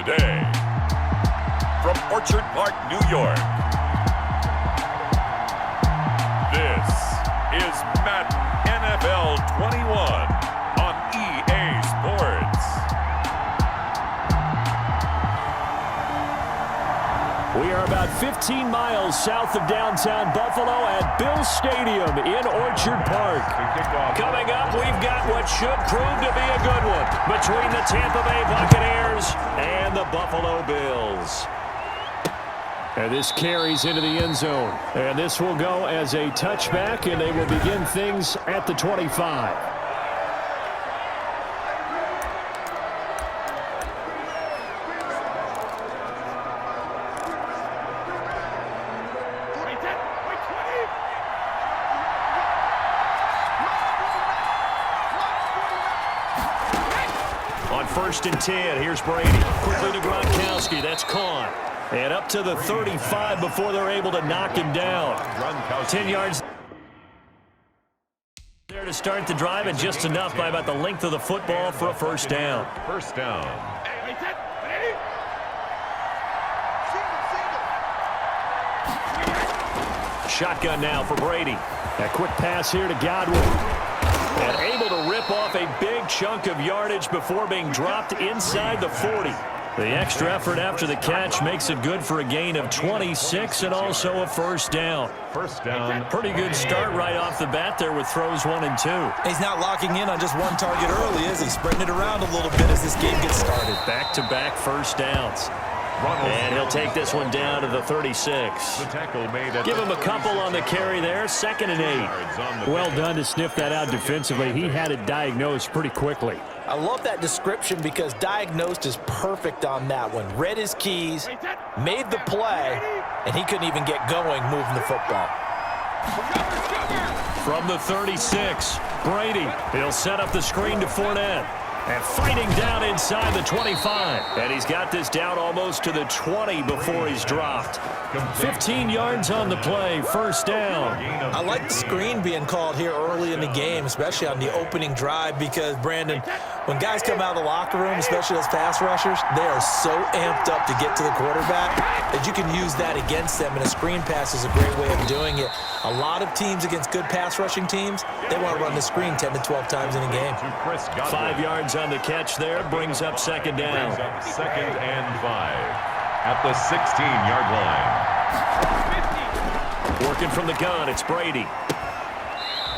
today, from Orchard Park, New York, this is Madden NFL 21 on EA Sports. We are about 15 miles south of downtown Buffalo at Bills Stadium in Orchard Park. Coming up, we've got what should prove to be a good one between the Tampa Bay Buccaneers and the Buffalo Bills. And this carries into the end zone. And this will go as a touchback, and they will begin things at the 25. On 1st and 10, here's Brady. Quickly to Gronkowski. That's caught. And up to the 35 before they're able to knock him down. 10 yards there to start the drive, and just enough by about the length of the football for a first down. First down. Shotgun now for Brady. A quick pass here to Godwin. And able to rip off a big chunk of yardage before being dropped inside the 40. The extra effort after the catch makes it good for a gain of 26 and also a first down. First down. Pretty good start right off the bat there with throws 1 and 2. He's not locking in on just one target early, is he? Spreading it around a little bit as this game gets started. Back-to-back first downs. And he'll take this one down to the 36. The tackle made at Give him a couple on the carry there. 2nd and 8. Well done to sniff that out defensively. He had it diagnosed pretty quickly. I love that description because diagnosed is perfect on that one. Read his keys, made the play, and he couldn't even get going moving the football. From the 36, Brady. He'll set up the screen to Fournette. And fighting down inside the 25. And he's got this down almost to the 20 before he's dropped. 15 yards on the play, first down. I like the screen being called here early in the game, especially on the opening drive, because, Brandon, when guys come out of the locker room, especially those pass rushers, they are so amped up to get to the quarterback that you can use that against them, and a screen pass is a great way of doing it. A lot of teams against good pass rushing teams, they want to run the screen 10 to 12 times in a game. 5 yards on the catch there, brings up 2nd down. 2nd and 5 at the 16-yard line. Working from the gun, it's Brady.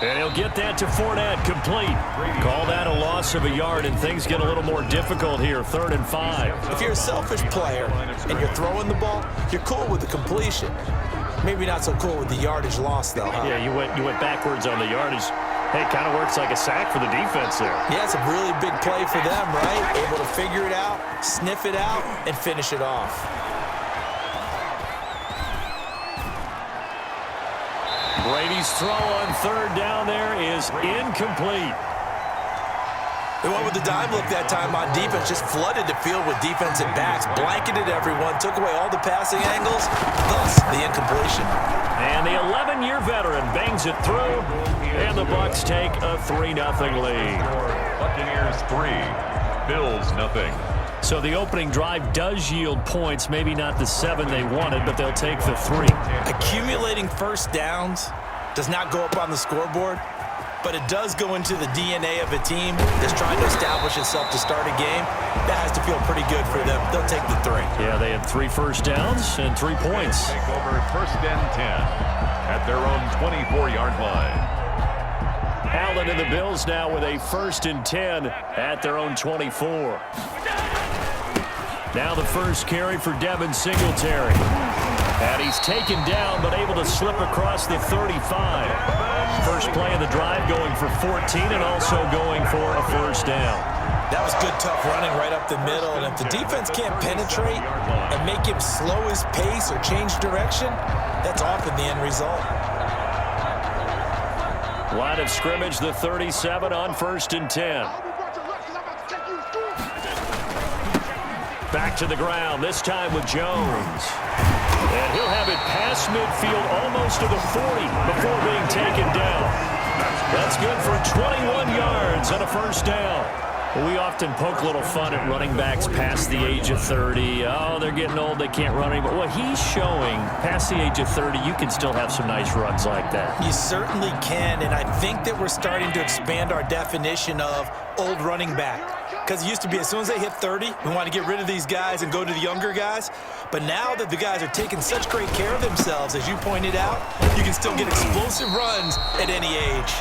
And he'll get that to Fournette, complete. Call that a loss of a yard, and things get a little more difficult here, 3rd and 5. If you're a selfish player and you're throwing the ball, you're cool with the completion. Maybe not so cool with the yardage loss, though, huh? Yeah, you went backwards on the yardage. Hey, it kind of works like a sack for the defense there. Yeah, it's a really big play for them, right? Able to figure it out, sniff it out, and finish it off. Brady's throw on 3rd down there is incomplete. They went with the dime look that time on defense, just flooded the field with defensive backs, blanketed everyone, took away all the passing angles, thus the incompletion. And the 11-year veteran bangs it through, and the Bucs take a 3-0 lead. Buccaneers 3, Bills 0. So the opening drive does yield points, maybe not the 7 they wanted, but they'll take the 3. Accumulating first downs does not go up on the scoreboard, but it does go into the DNA of a team that's trying to establish itself to start a game. That has to feel pretty good for them. They'll take the 3. Yeah, they had 3 first downs and 3 points. Take over 1st and 10 at their own 24-yard line. Allen and the Bills now with a 1st and 10 at their own 24. Now the first carry for Devin Singletary. And he's taken down, but able to slip across the 35. First play of the drive going for 14 and also going for a first down. That was good, tough running right up the middle. And if the defense can't penetrate and make him slow his pace or change direction, that's often the end result. Line of scrimmage, the 37 on 1st and 10. Back to the ground, this time with Jones. And he'll have it past midfield almost to the 40 before being taken down. That's good for 21 yards and a first down. We often poke a little fun at running backs past the age of 30. Oh, they're getting old, they can't run anymore. Well, he's showing past the age of 30, you can still have some nice runs like that. You certainly can, and I think that we're starting to expand our definition of old running back. Because it used to be as soon as they hit 30, we want to get rid of these guys and go to the younger guys. But now that the guys are taking such great care of themselves, as you pointed out, you can still get explosive runs at any age.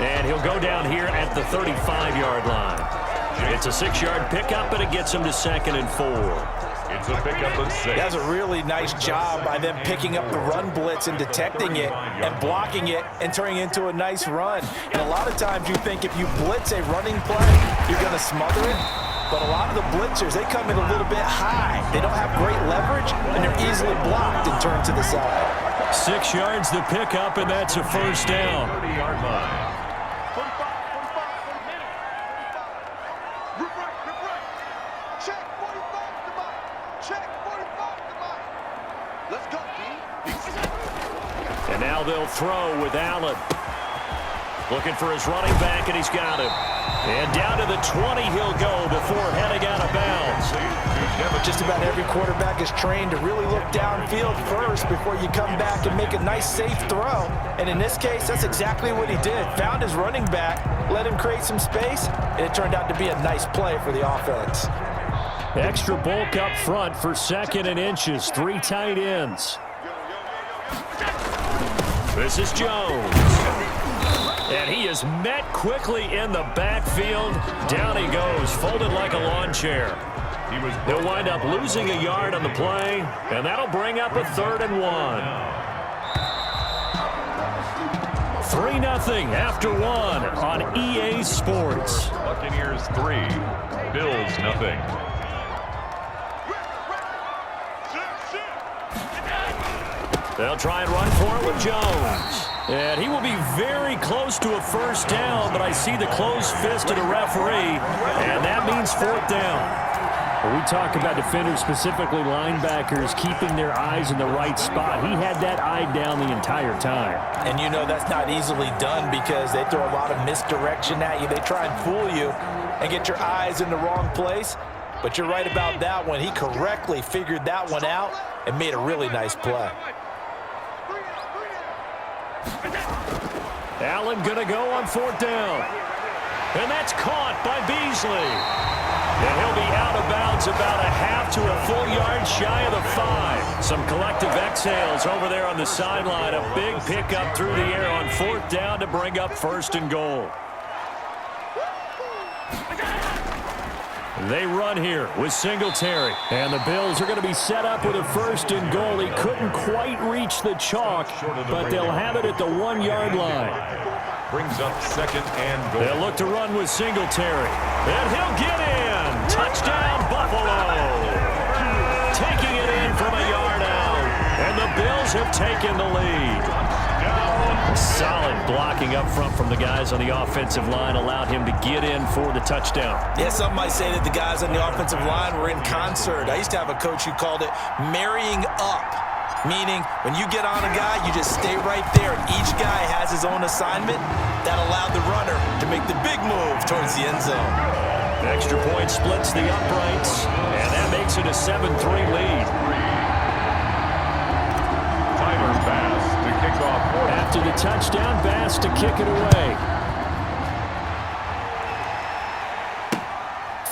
And he'll go down here at the 35-yard line. It's a 6-yard pickup, and it gets him to 2nd and 4. It's a pickup of 6. That's a really nice job by them picking up the run blitz and detecting it and blocking it and turning it into a nice run. And a lot of times you think if you blitz a running play, you're going to smother it. But a lot of the blitzers, they come in a little bit high. They don't have great leverage, and they're easily blocked and turned to the side. 6 yards the pickup, and that's a first down. 30-yard line. And now they'll throw with Allen. Looking for his running back, and he's got him. And down to the 20 he'll go before heading out of bounds. Just about every quarterback is trained to really look downfield first before you come back and make a nice, safe throw. And in this case, that's exactly what he did. Found his running back, let him create some space, and it turned out to be a nice play for the offense. Extra bulk up front for 2nd and inches. 3 tight ends. This is Jones. And he is met quickly in the backfield. Down he goes, folded like a lawn chair. He'll wind up losing a yard on the play, and that'll bring up a 3rd and 1. 3-0 after 1 on EA Sports. Buccaneers 3, Bills 0. They'll try and run for it with Jones. And he will be very close to a first down, but I see the closed fist of the referee, and that means 4th down. When we talk about defenders, specifically linebackers, keeping their eyes in the right spot, he had that eye down the entire time. And you know that's not easily done because they throw a lot of misdirection at you. They try and fool you and get your eyes in the wrong place. But you're right about that one. He correctly figured that one out and made a really nice play. Allen going to go on 4th down. And that's caught by Beasley. And he'll be out of bounds about a half to a full yard shy of the 5. Some collective exhales over there on the sideline. A big pickup through the air on 4th down to bring up 1st and goal. They run here with Singletary. And the Bills are going to be set up with a 1st and goal. He couldn't quite reach the chalk, but they'll have it at the 1-yard line. Brings up 2nd and goal. They'll look to run with Singletary. And he'll get in. Touchdown, Buffalo. Taking it in from a yard out. And the Bills have taken the lead. Solid blocking up front from the guys on the offensive line allowed him to get in for the touchdown. Yeah, some might say that the guys on the offensive line were in concert. I used to have a coach who called it marrying up, meaning when you get on a guy, you just stay right there. Each guy has his own assignment. That allowed the runner to make the big move towards the end zone. Extra point splits the uprights, and that makes it a 7-3 lead. Tyler Bass to kick off. After the touchdown, Bass to kick it away.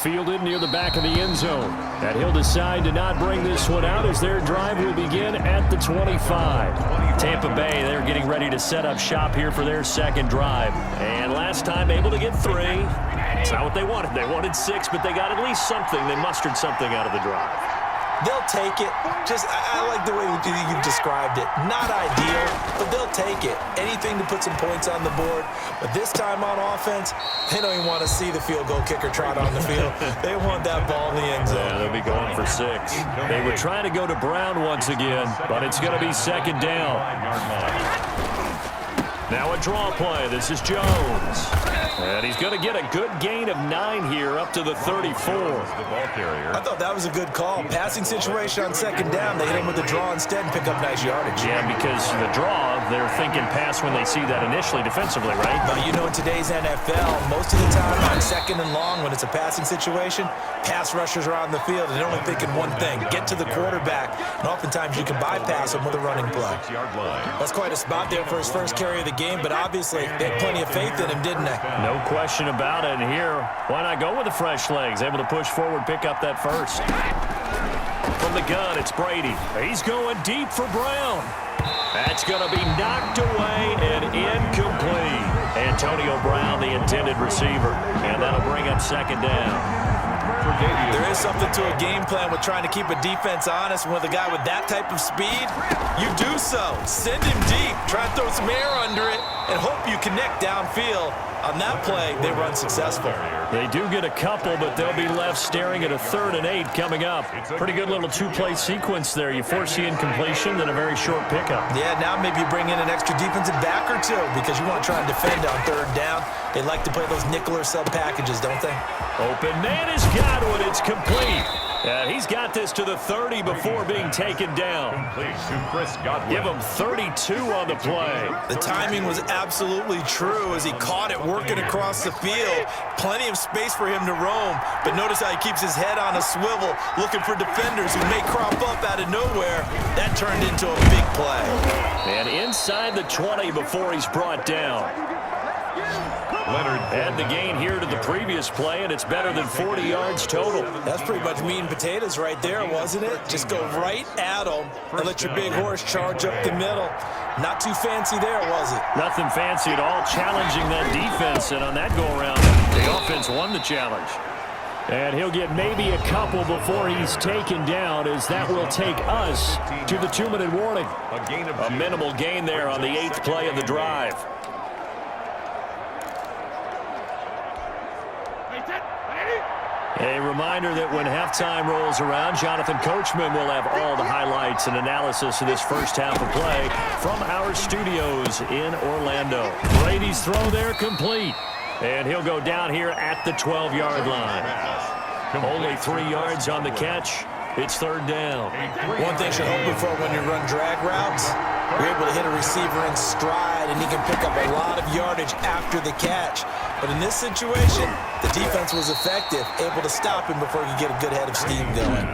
Fielded near the back of the end zone. And he'll decide to not bring this one out as their drive will begin at the 25. Tampa Bay, they're getting ready to set up shop here for their 2nd drive. And last time able to get 3. It's not what they wanted. They wanted 6, but they got at least something. They mustered something out of the drive. They'll take it. I like the way you described it. Not ideal, but they'll take it. Anything to put some points on the board. But this time on offense, they don't even want to see the field goal kicker trot on the field. They want that ball in the end zone. Yeah, they'll be going for 6. They were trying to go to Brown once again, but it's going to be 2nd down. Now a draw play. This is Jones. And he's going to get a good gain of 9 here up to the 34. The ball carrier. I thought that was a good call. Passing situation on second down. They hit him with the draw instead and pick up nice yardage. Yeah, because the draw, they're thinking pass when they see that initially defensively, right? But you know, in today's NFL, most of the time on second and long, when it's a passing situation, pass rushers are on the field and they're only thinking one thing, get to the quarterback. And oftentimes you can bypass them with a running play. That's quite a spot there for his first carry of the game, but obviously they had plenty of faith in him, didn't they? No question about it. And here, why not go with the fresh legs? Able to push forward, pick up that first. From the gun, it's Brady. He's going deep for Brown. That's going to be knocked away and incomplete. Antonio Brown, the intended receiver. And that'll bring up second down. There is something to a game plan with trying to keep a defense honest. And with a guy with that type of speed, you do so. Send him deep. Try and throw some air under it and hope you connect downfield. On that play, they were unsuccessful. They do get a couple, but they'll be left staring at a 3rd and 8 coming up. Pretty good little 2-play sequence there. You force the incompletion, then a very short pickup. Yeah, now maybe you bring in an extra defensive back or two because you want to try and defend on 3rd down. They like to play those nickel or sub packages, don't they? Open man has got one. It's complete. He's got this to the 30 before being taken down. Give him 32 on the play. The timing was absolutely true as he caught it working across the field. Plenty of space for him to roam, but notice how he keeps his head on a swivel looking for defenders who may crop up out of nowhere. That turned into a big play. And inside the 20 before he's brought down. Add the gain here to the previous play, and it's better than 40 yards total. That's pretty much meat and potatoes right there, wasn't it? Just go right at them and let your big horse charge up the middle. Not too fancy there, was it? Nothing fancy at all, challenging that defense, and on that go-around, the offense won the challenge. And he'll get maybe a couple before he's taken down, as that will take us to the 2-minute warning. A minimal gain there on the 8th play of the drive. A reminder that when halftime rolls around, Jonathan Coachman will have all the highlights and analysis of this first half of play from our studios in Orlando. Brady's throw there complete. And he'll go down here at the 12-yard line. Only 3 yards on the catch. It's 3rd down. One thing should hope for when you run drag routes, you're able to hit a receiver in stride, and he can pick up a lot of yardage after the catch. But in this situation, the defense was effective, able to stop him before he could get a good head of steam going.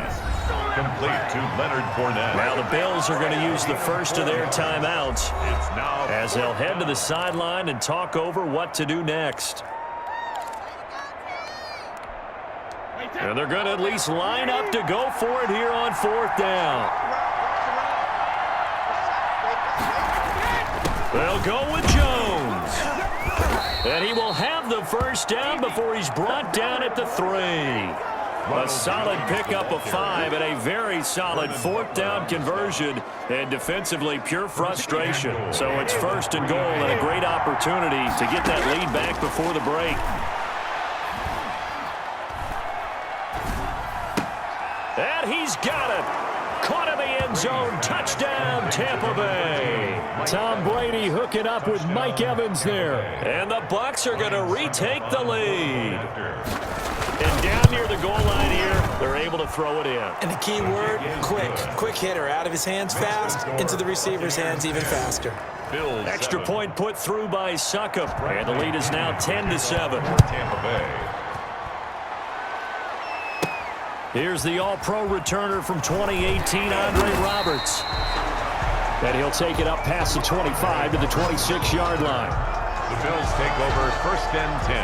Complete to Leonard Fournette. Now the Bills are going to use the first of their timeouts as they'll head to the sideline and talk over what to do next. And they're going to at least line up to go for it here on 4th down. They'll go with Jones. And he will have the first down before he's brought down at the 3. A solid pickup of 5 and a very solid 4th down conversion, and defensively pure frustration. So it's 1st and goal and a great opportunity to get that lead back before the break. And he's got it. Caught in the end zone. Touchdown, Tampa Bay. Tom Brady hooking up with Mike Evans there. And the Bucs are going to retake the lead. And down near the goal line here, they're able to throw it in. And the key word, quick. Quick hitter. Out of his hands fast, into the receiver's hands even faster. Extra point put through by Succop. And the lead is now 10-7. Tampa Bay. Here's the all-pro returner from 2018, Andre Roberts. And he'll take it up past the 25 to the 26-yard line. The Bills take over 1st and 10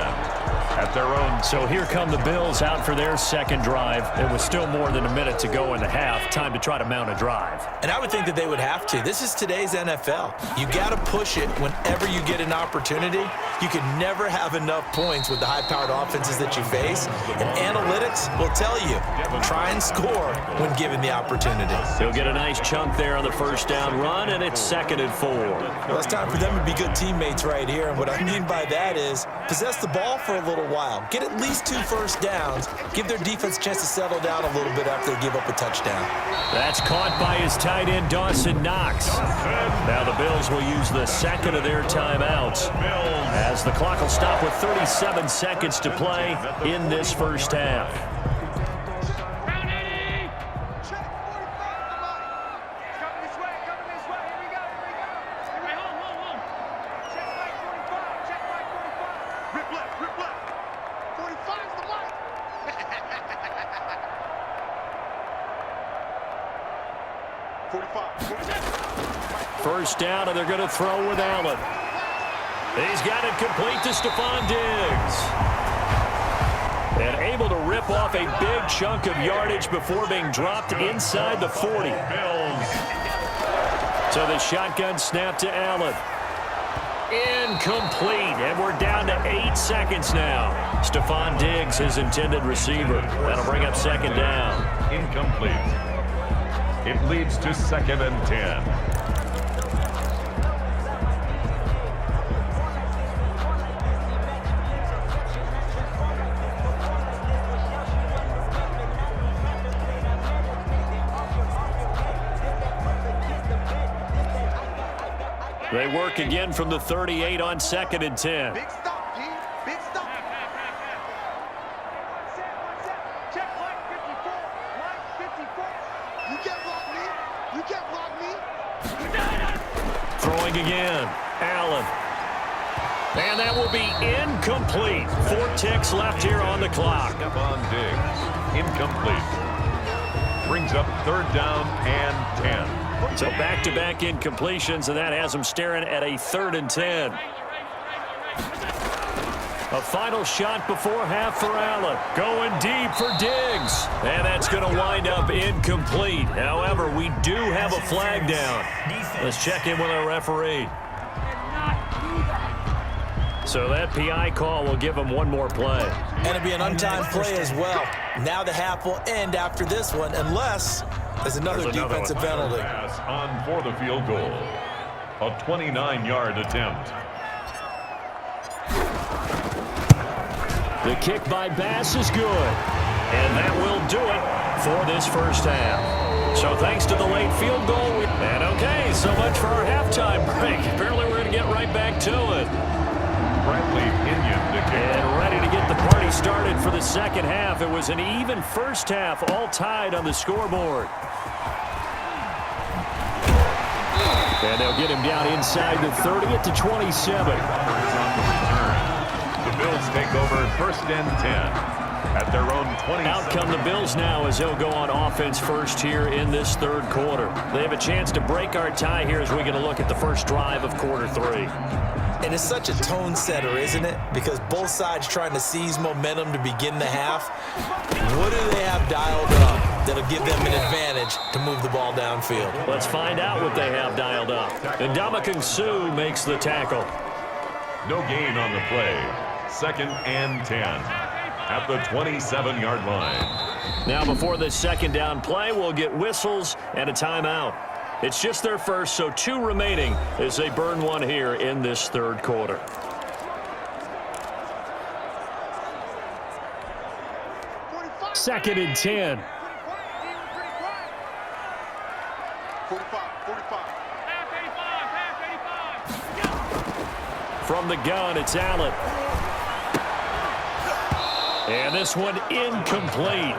at their own. So here come the Bills out for their second drive. It was still more than a minute to go in the half. Time to try to mount a drive. And I would think that they would have to. This is today's NFL. You got to push it whenever you get an opportunity. You can never have enough points with the high-powered offenses that you face. And analytics will tell you, try and score when given the opportunity. He'll get a nice chunk there on the first down run, and it's 2nd and 4. Well, it's time for them to be good teammates right here. And what I mean by that is possess the ball for a little while. Get at least 2 first downs. Give their defense a chance to settle down a little bit after they give up a touchdown. That's caught by his tight end, Dawson Knox. Now the Bills will use the second of their timeouts as the clock will stop with 37 seconds to play in this first half. First down, and they're going to throw with Allen. He's got it complete to Stephon Diggs. And able to rip off a big chunk of yardage before being dropped inside the 40. So the shotgun snap to Allen. Incomplete, and we're down to 8 seconds now. Stephon Diggs, his intended receiver. That'll bring up 2nd down. Incomplete. It leads to 2nd and 10. They work again from the 38 on 2nd and 10. Big stop, G. Big stop. Check line 54. Line 54. You can't block me. You can't block me. Throwing again. Allen. And that will be incomplete. 4 ticks left here on the clock. Stephon Diggs. Incomplete. Brings up 3rd down and 10. So back-to-back incompletions, and that has them staring at a 3rd and 10. A final shot before half for Allen. Going deep for Diggs. And that's going to wind up incomplete. However, we do have a flag down. Let's check in with our referee. So that PI call will give him one more play. And it'll be an untimed play as well. Now the half will end after this one, unless there's another defensive penalty. Pass on for the field goal. A 29-yard attempt. The kick by Bass is good. And that will do it for this first half. So thanks to the late field goal. And okay, so much for our halftime break. Apparently we're going to get right back to it. Bradley Pinion to kick. And ready to get the party started for the second half. It was an even first half, all tied on the scoreboard. And they'll get him down inside the 30 at the 27. The Bills take over 1st and 10 at their own 20. Out come the Bills now as they'll go on offense first here in this 3rd quarter. They have a chance to break our tie here as we're going to look at the first drive of quarter 3. And it's such a tone setter, isn't it? Because both sides trying to seize momentum to begin the half. What do they have dialed up that'll give them an advantage to move the ball downfield? Let's find out what they have dialed up. And Ndamukong Suh makes the tackle. No gain on the play. 2nd and 10 at the 27-yard line. Now before this second down play, we'll get whistles and a timeout. It's just their first, so 2 remaining as they burn one here in this 3rd quarter. Second and 10. 45. From the gun, it's Allen. And this one incomplete.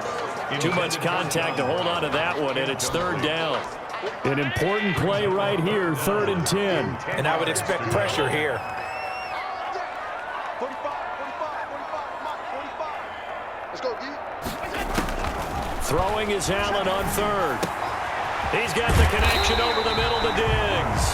Too much contact to hold on to that one, and it's 3rd down. An important play right here, 3rd and 10. And I would expect pressure here. 45. Let's go, D. Throwing is Allen on 3rd. He's got the connection over the middle to Diggs.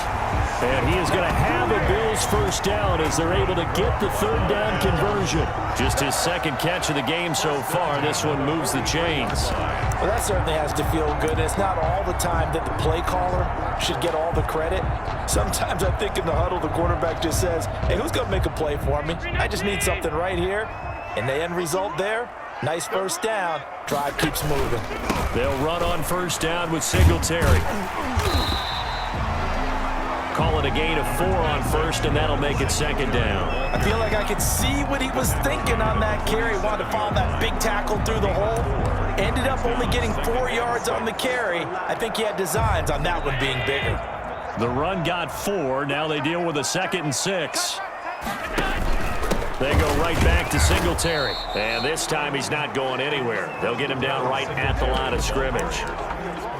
And he is going to have a Bills first down as they're able to get the 3rd down conversion. Just his 2nd catch of the game so far. This one moves the chains. Well, that certainly has to feel good. And it's not all the time that the play caller should get all the credit. Sometimes I think in the huddle, the quarterback just says, hey, who's going to make a play for me? I just need something right here. And the end result there, nice first down. Drive keeps moving. They'll run on first down with Singletary. Call it a gain of 4 on first, and that'll make it second down. I feel like I could see what he was thinking on that carry. Wanted to follow that big tackle through the hole. Ended up only getting 4 yards on the carry. I think he had designs on that one being bigger. The run got 4. Now they deal with a 2nd and 6. They go right back to Singletary. And this time he's not going anywhere. They'll get him down right at the line of scrimmage.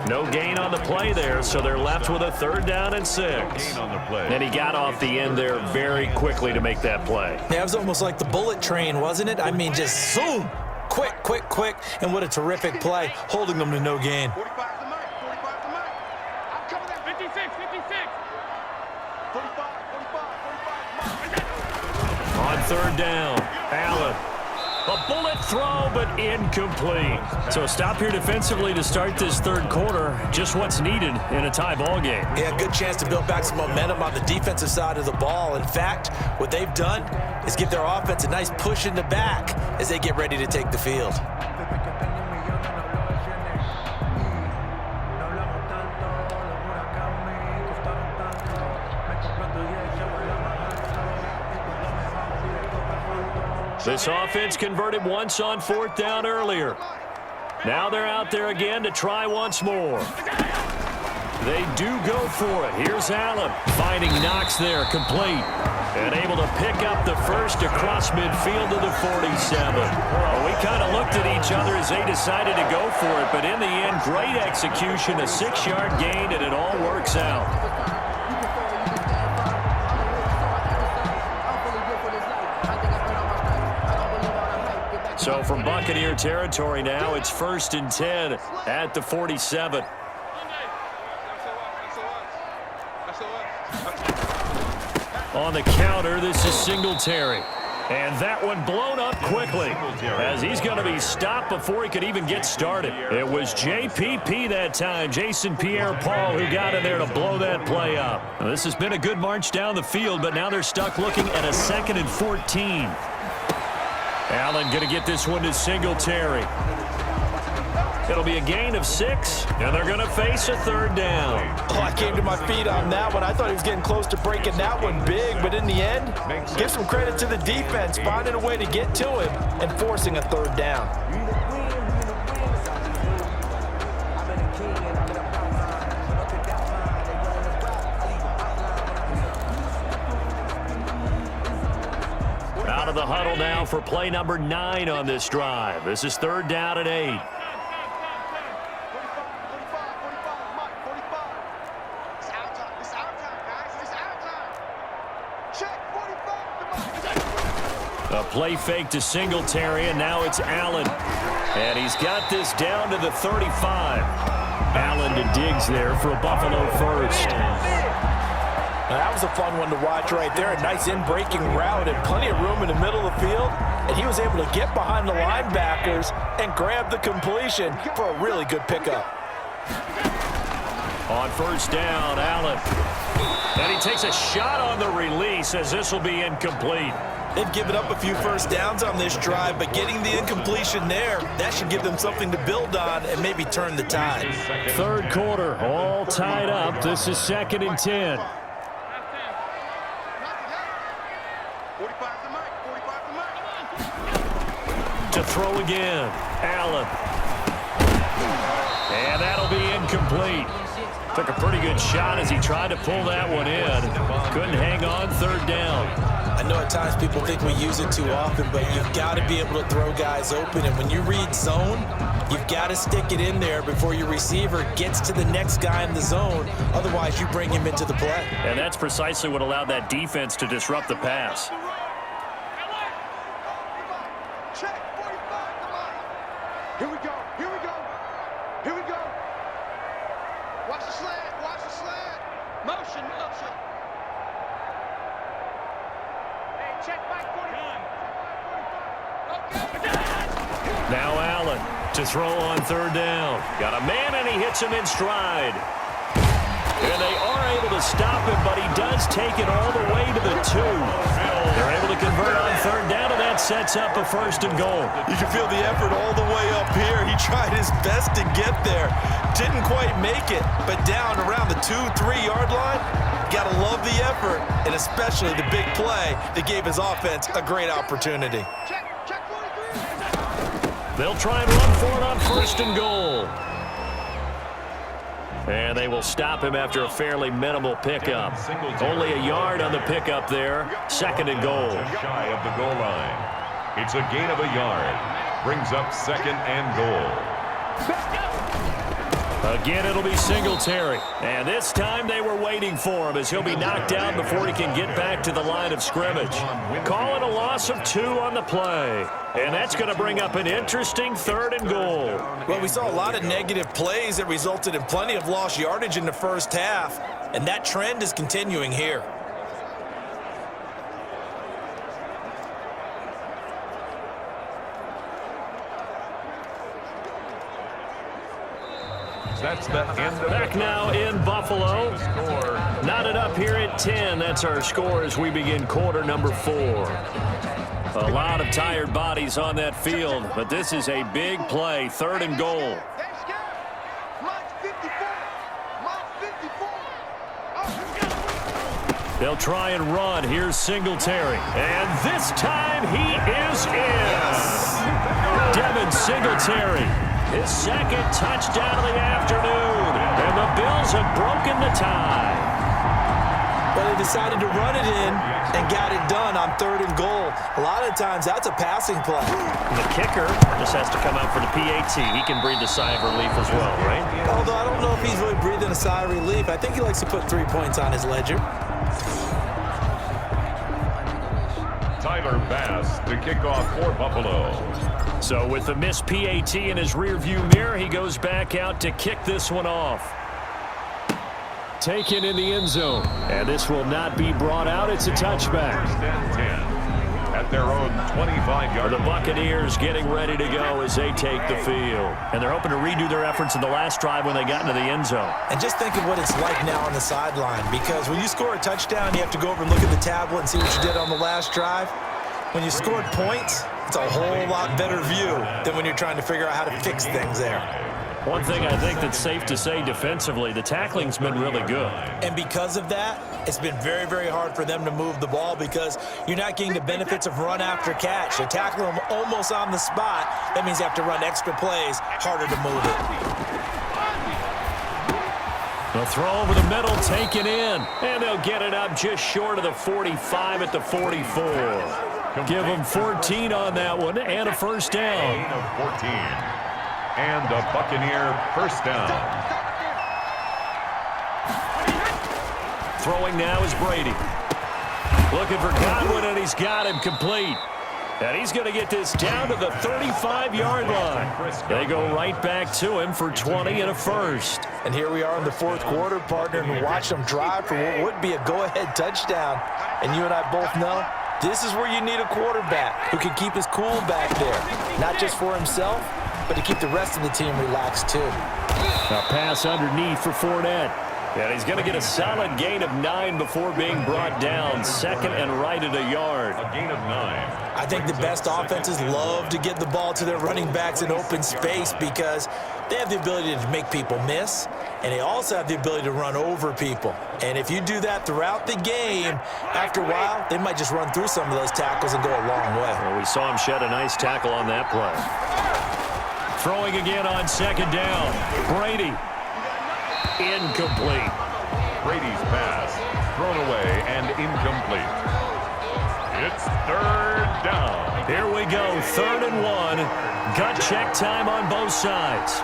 No gain on the play there, so they're left with a 3rd down and 6. And he got off the end there very quickly to make that play. Yeah, it was almost like the bullet train, wasn't it? I mean, just zoom. Quick, quick, quick. And what a terrific play, holding them to no gain. 45 to Mike. 45 to Mike. I'm coming at 56, 56. 45, 45, 45. On 3rd down, Allen. A bullet throw, but incomplete. So a stop here defensively to start this 3rd quarter. Just what's needed in a tie ball game. Yeah, good chance to build back some momentum on the defensive side of the ball. In fact, what they've done is give their offense a nice push in the back as they get ready to take the field. This offense converted once on 4th down earlier. Now they're out there again to try once more. They do go for it. Here's Allen finding Knox there, complete. And able to pick up the first across midfield to the 47. Well, we kind of looked at each other as they decided to go for it. But in the end, great execution, a 6-yard gain, and it all works out. So from Buccaneer territory now, it's 1st and 10 at the 47. On the counter, this is Singletary. And that one blown up quickly as he's going to be stopped before he could even get started. It was JPP that time, Jason Pierre-Paul, who got in there to blow that play up. Now, this has been a good march down the field, but now they're stuck looking at a 2nd and 14. Allen going to get this one to Singletary. It'll be a gain of 6, and they're going to face a 3rd down. Oh, I came to my feet on that one. I thought he was getting close to breaking that one big, but in the end, give some credit to the defense, finding a way to get to him and forcing a 3rd down. Out of the huddle now for play number 9 on this drive. This is 3rd down and 8. A play fake to Singletary, and now it's Allen. And he's got this down to the 35. Allen to Diggs there for a Buffalo first. Now, that was a fun one to watch right there. A nice in-breaking route and plenty of room in the middle of the field. And he was able to get behind the linebackers and grab the completion for a really good pickup. On first down, Allen. And he takes a shot on the release as this will be incomplete. They've given up a few first downs on this drive, but getting the incompletion there, that should give them something to build on and maybe turn the tide. 3rd quarter, all tied up. This is 2nd and 10. To throw again, Allen. And that'll be incomplete. Took a pretty good shot as he tried to pull that one in. Couldn't hang on 3rd down. I know at times people think we use it too often, but you've got to be able to throw guys open. And when you read zone, you've got to stick it in there before your receiver gets to the next guy in the zone. Otherwise, you bring him into the play. And that's precisely what allowed that defense to disrupt the pass. Check, 45, come on. Here we go, here we go, here we go. Watch the slant, watch the slant. Motion, motion. Hey, check back 45. Now Allen to throw on third down. Got a man, and he hits him in stride. And they are able to stop him, but he does take it all the way to the 2. They're able to convert on third down, and that sets up a 1st and goal. You can feel the effort all the way up here. He tried his best to get there. Didn't quite make it, but down around the 2-3-yard line, got to love the effort, and especially the big play that gave his offense a great opportunity. They'll try and run for it on 1st and goal. And they will stop him after a fairly minimal pickup. Only a yard on the pickup there. 2nd and goal. Shy of the goal line. It's a gain of a yard. Brings up 2nd and goal. Again, it'll be Singletary. And this time they were waiting for him as he'll be knocked down before he can get back to the line of scrimmage. Calling a loss of 2 on the play. And that's going to bring up an interesting 3rd and goal. Well, we saw a lot of negative plays that resulted in plenty of lost yardage in the first half. And that trend is continuing here. That's the end of Back now in Buffalo. Knotted up here at 10. That's our score as we begin quarter number 4. A lot of tired bodies on that field, but this is a big play. 3rd and goal. They'll try and run. Here's Singletary. And this time he is in. Devin Singletary. His 2nd touchdown of the afternoon. And the Bills have broken the tie. Well, they decided to run it in and got it done on 3rd and goal. A lot of times, that's a passing play. And the kicker just has to come out for the PAT. He can breathe a sigh of relief as well, right? Although I don't know if he's really breathing a sigh of relief. I think he likes to put 3 points on his ledger. Tyler Bass to kick off for Buffalo. So with the missed PAT in his rearview mirror, he goes back out to kick this one off. Taken in the end zone. And this will not be brought out. It's a touchback. 10 at their own 25-yard The Buccaneers getting ready to go as they take the field. And they're hoping to redo their efforts in the last drive when they got into the end zone. And just think of what it's like now on the sideline, because when you score a touchdown, you have to go over and look at the tablet and see what you did on the last drive. When you scored points, it's a whole lot better view than when you're trying to figure out how to fix things there. One thing I think that's safe to say defensively, the tackling's been really good. And because of that, it's been very, very hard for them to move the ball because you're not getting the benefits of run after catch. They're tackling them almost on the spot. That means you have to run extra plays, harder to move it. The throw over the middle, taken in. And they'll get it up just short of the 45 at the 44. Give them 14 on that one and a 1st down. Gain of 14. And a Buccaneer 1st down. Throwing now is Brady. Looking for Godwin, and he's got him complete. And he's going to get this down to the 35-yard line. They go right back to him for 20 and a 1st. And here we are in the 4th quarter, partner, and watch them drive for what would be a go-ahead touchdown. And you and I both know this is where you need a quarterback who can keep his cool back there, not just for himself, but to keep the rest of the team relaxed too. A pass underneath for Fournette. And he's going to get a solid gain of 9 before being brought down. 2nd and right at a yard. A gain of 9. I think the best offenses love to get the ball to their running backs in open space because they have the ability to make people miss, and they also have the ability to run over people. And if you do that throughout the game, after a while, they might just run through some of those tackles and go a long way. Well, we saw him shed a nice tackle on that play. Throwing again on 2nd down. Brady. Incomplete. Brady's pass thrown away and incomplete. It's 3rd down. Here we go, 3rd and 1. Gut check time on both sides.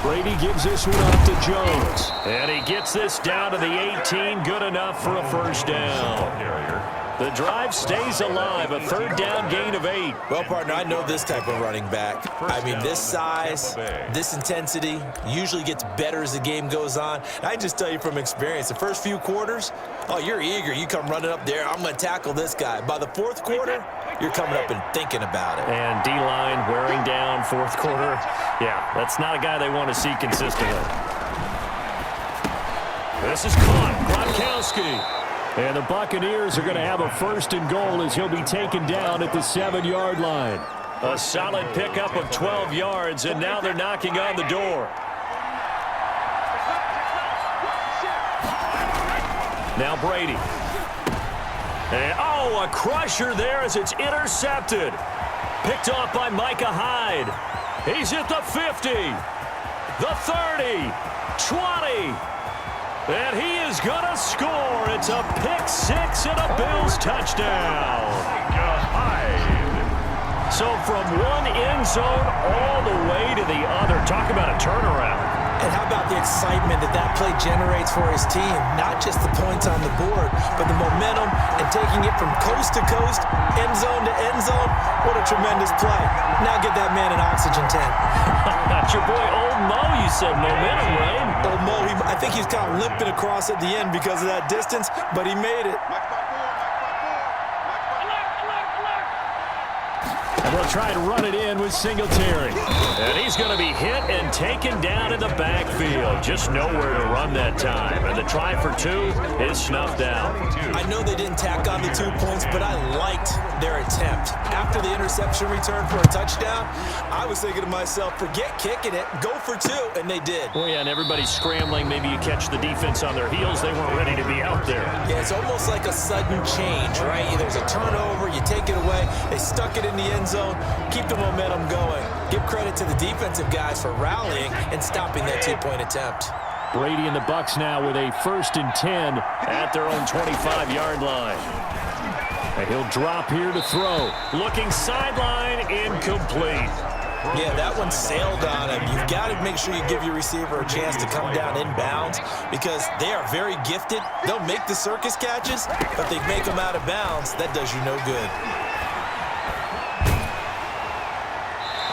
Brady gives this one off to Jones. And he gets this down to the 18. Good enough for a 1st down. The drive stays alive, a third down gain of 8. Well, partner, I know this type of running back. I mean, this size, this intensity usually gets better as the game goes on. And I just tell you from experience, the first few quarters, oh, you're eager. You come running up there, I'm going to tackle this guy. By the fourth quarter, you're coming up and thinking about it. And D-line wearing down fourth quarter. Yeah, that's not a guy they want to see consistently. This is caught. Gronkowski. And the Buccaneers are going to have a first and goal as he'll be taken down at the 7-yard line. A solid pickup of 12 yards, and now they're knocking on the door. Now Brady. And, oh, a crusher there as it's intercepted. Picked off by Micah Hyde. He's at the 50, the 30, 20. And he is going to score. It's a pick-6 and a Bills touchdown. So from one end zone all the way to the other. Talk about a turnaround. And how about the excitement that play generates for his team? Not just the points on the board, but the momentum and taking it from coast to coast, end zone to end zone. What a tremendous play. Now get that man an oxygen tank. That's your boy Old Mo, you said. Momentum, right? Old Mo, I think he's kind of limping across at the end because of that distance, but he made it. And they'll try to run it in with Singletary. And he's going to be hit and taken down in the backfield. Just nowhere to run that time. And the try for 2 is snuffed out. I know they didn't tack on the 2 points, but I liked their attempt. After the interception return for a touchdown, I was thinking to myself, forget kicking it, go for 2, and they did. Well, yeah, and everybody's scrambling. Maybe you catch the defense on their heels. They weren't ready to be out there. Yeah, it's almost like a sudden change, right? There's a turnover, you take it away, they stuck it in the end zone, keep the momentum going. Give credit to the defensive guys for rallying and stopping that 2-point attempt. Brady and the Bucs now with a 1st and 10 at their own 25-yard line. And he'll drop here to throw. Looking sideline, incomplete. Yeah, that one sailed on him. You've got to make sure you give your receiver a chance to come down inbounds because they are very gifted. They'll make the circus catches, but they make them out of bounds. That does you no good.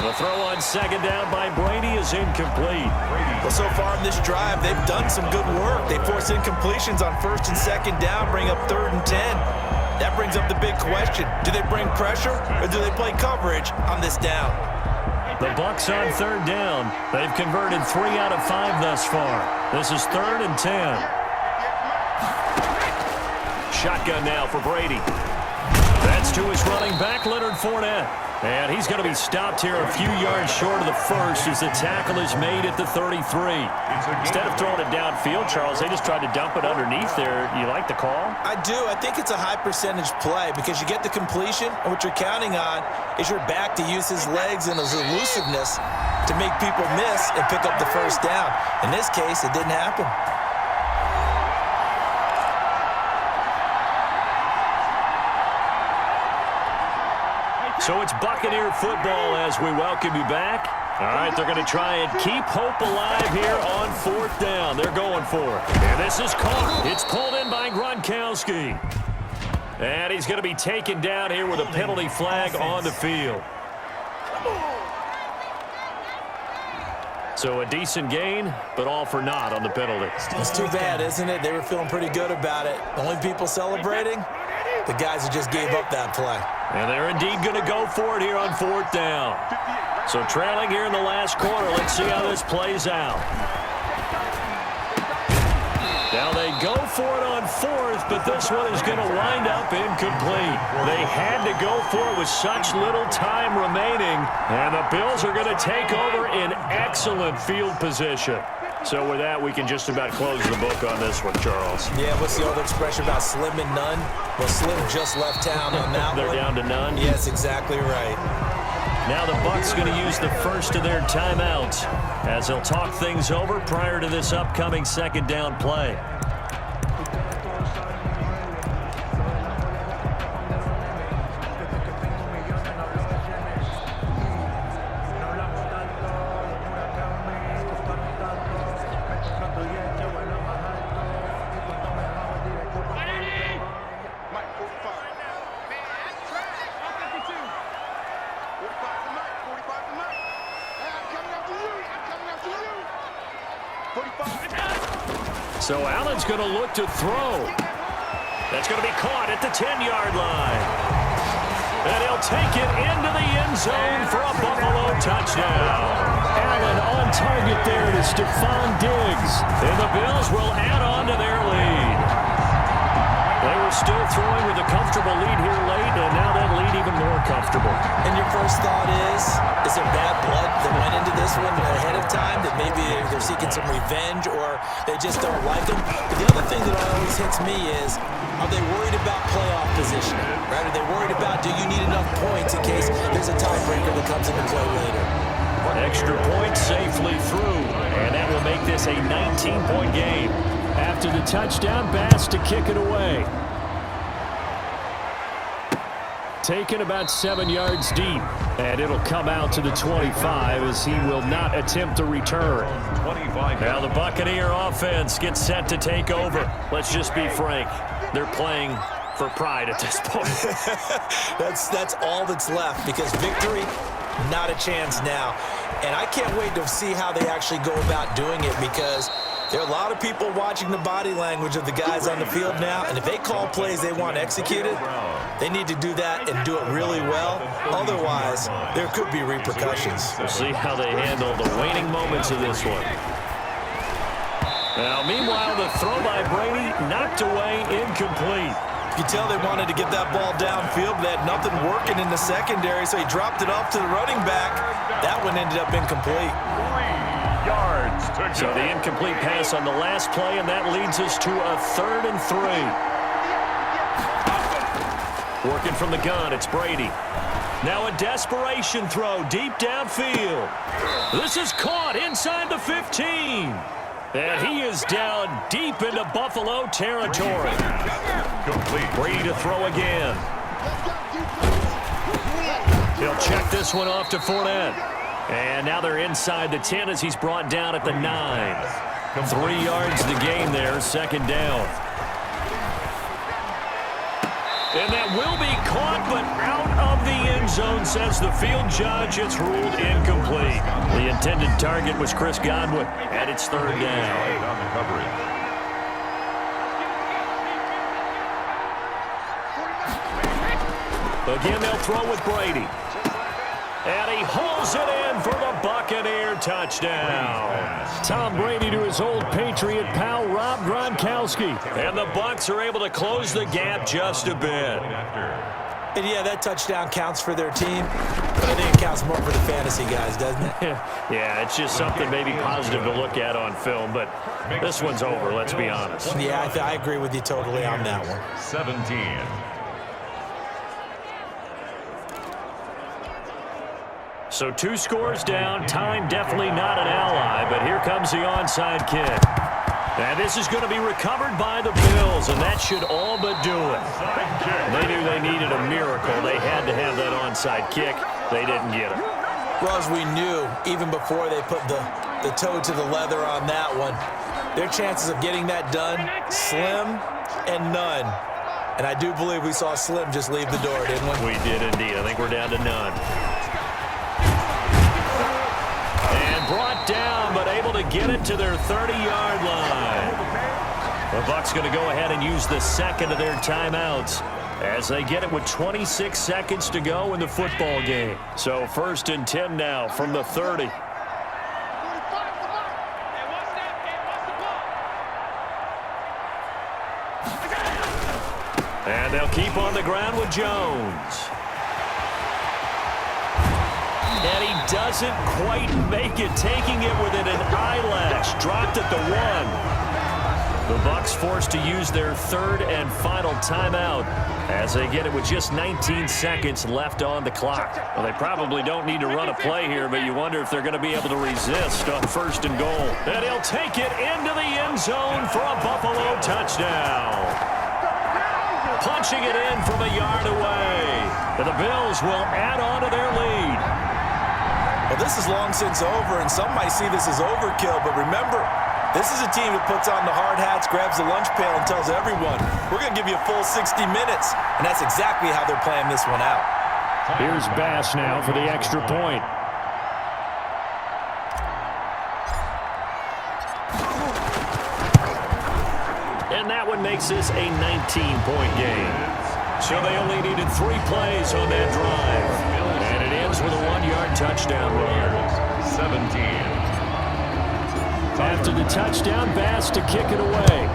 The throw on 2nd down by Brady is incomplete. Well, so far in this drive, they've done some good work. They force incompletions on 1st and 2nd down, bring up 3rd and 10. That brings up the big question. Do they bring pressure or do they play coverage on this down? The Bucs on 3rd down. They've converted 3 out of 5 thus far. This is 3rd and 10. Shotgun now for Brady. That's to his running back, Leonard Fournette. And he's going to be stopped here a few yards short of the first as the tackle is made at the 33. Instead of throwing it downfield, Charles, they just tried to dump it underneath there. You like the call? I do. I think it's a high percentage play because you get the completion, and what you're counting on is your back to use his legs and his elusiveness to make people miss and pick up the 1st down. In this case, it didn't happen. So it's Buccaneer football as we welcome you back. All right, they're going to try and keep hope alive here on 4th down. They're going for it. And this is caught. It's pulled in by Gronkowski. And he's going to be taken down here with a penalty flag on the field. So a decent gain, but all for naught on the penalty. It's too bad, isn't it? They were feeling pretty good about it. The only people celebrating, the guys who just gave up that play. And they're indeed going to go for it here on 4th down. So trailing here in the last quarter. Let's see how this plays out. Now they go for it on 4th, but this one is going to wind up incomplete. They had to go for it with such little time remaining. And the Bills are going to take over in excellent field position. So with that, we can just about close the book on this one, Charles. Yeah, what's the old expression about slim and none? Well, Slim just left town on that They're one. down to none? Yes, exactly right. Now the Bucs going to use the first of their timeouts as they'll talk things over prior to this upcoming 2nd down play. So Allen's going to look to throw. That's going to be caught at the 10-yard line. And he'll take it into the end zone for a Buffalo touchdown. Allen on target there to Stephon Diggs. And the Bills will add on to their lead. They were still throwing with a comfortable lead here late, and now that lead even more comfortable. And your first thought is there bad blood that went into this one ahead of time, that maybe they're seeking some revenge or they just don't like him? But the other thing that always hits me is, are they worried about playoff positioning? Right? Are they worried about, do you need enough points in case there's a tiebreaker that comes into play later? Extra point safely through, and that will make this a 19-point game. After the touchdown, Bass to kick it away. Taken about 7 yards deep, and it'll come out to the 25 as he will not attempt to return. 25. Now the Buccaneer offense gets set to take over. Let's just be frank. They're playing for pride at this point. That's all that's left, because victory, not a chance now. And I can't wait to see how they actually go about doing it, because there are a lot of people watching the body language of the guys on the field now, and if they call plays they want executed, they need to do that and do it really well. Otherwise, there could be repercussions. We'll see how they handle the waning moments of this one. Now, meanwhile, the throw by Brady knocked away, incomplete. You can tell they wanted to get that ball downfield, but they had nothing working in the secondary, so he dropped it off to the running back. That one ended up incomplete. 3 yards to go. So the incomplete pass on the last play, and that leads us to a 3rd and 3. Working from the gun, it's Brady. Now a desperation throw deep downfield. This is caught inside the 15. And he is down deep into Buffalo territory. Complete. Brady to throw again. He'll check this one off to Fournette. And now they're inside the 10 as he's brought down at the 9. 3 yards to gain there, 2nd down. And that will be caught, but out of the end zone, says the field judge. It's ruled incomplete. The intended target was Chris Godwin, and it's 3rd down. On the coverage. Again, they'll throw with Brady. And he hauls it in for the Buccaneer touchdown. Tom Brady to his old Patriot pal, Rob Gronkowski. And the Bucs are able to close the gap just a bit. And yeah, that touchdown counts for their team, but I think it counts more for the fantasy guys, doesn't it? Yeah, it's just something maybe positive to look at on film, but this one's over, let's be honest. Yeah, I agree with you totally on that one. 17. So 2 scores down. Time definitely not an ally, but here comes the onside kick. And this is going to be recovered by the Bills, and that should all but do it. They knew they needed a miracle. They had to have that onside kick. They didn't get it. Well, as we knew, even before they put the toe to the leather on that one, their chances of getting that done, slim and none. And I do believe we saw Slim just leave the door, didn't we? We did indeed. I think we're down to none. Brought down, but able to get it to their 30-yard line. The Bucs going to go ahead and use the 2nd of their timeouts as they get it with 26 seconds to go in the football game. So 1st and 10 now from the 30. And they'll keep on the ground with Jones. And he doesn't quite make it, taking it within an eyelash. Dropped at the 1. The Bucs forced to use their 3rd and final timeout as they get it with just 19 seconds left on the clock. Well, they probably don't need to run a play here, but you wonder if they're going to be able to resist on 1st and goal. And he'll take it into the end zone for a Buffalo touchdown. Punching it in from a yard away. And the Bills will add on to their lead. Well, this is long since over, and some might see this as overkill, but remember, this is a team that puts on the hard hats, grabs the lunch pail, and tells everyone, we're going to give you a full 60 minutes, and that's exactly how they're playing this one out. Here's Bass now for the extra point. And that one makes this a 19-point game. So they only needed 3 plays on that drive. And it ends with a 1-yard touchdown run. 17. After the touchdown, Bass to kick it away.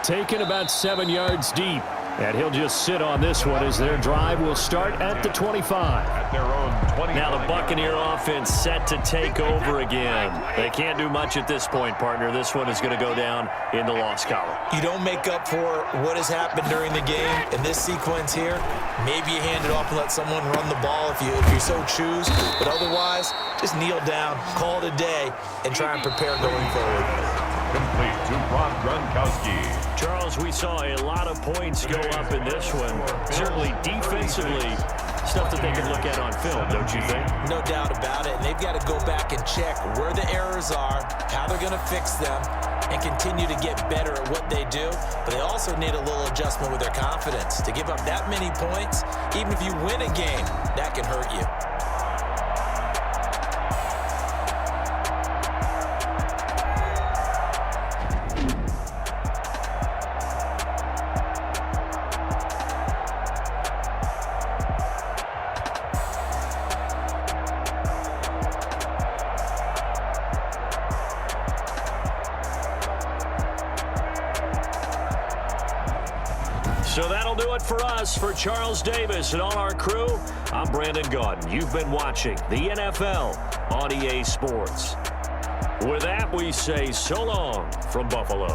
Taken about 7 yards deep. And he'll just sit on this one as their drive will start at the 25. At their own 20. Now the Buccaneer offense set to take over again. They can't do much at this point, partner. This one is going to go down in the loss column. You don't make up for what has happened during the game in this sequence here. Maybe you hand it off and let someone run the ball if you so choose. But otherwise, just kneel down, call it a day, and try and prepare going forward. Complete to Rob Gronkowski. Charles, we saw a lot of points go up in this one. Certainly defensively, stuff that they can look at on film, don't you think? No doubt about it. And they've got to go back and check where the errors are, how they're going to fix them, and continue to get better at what they do. But they also need a little adjustment with their confidence. To give up that many points, even if you win a game, that can hurt you. So that'll do it for us. For Charles Davis and all our crew, I'm Brandon Gaudin. You've been watching the NFL on EA Sports. With that, we say so long from Buffalo.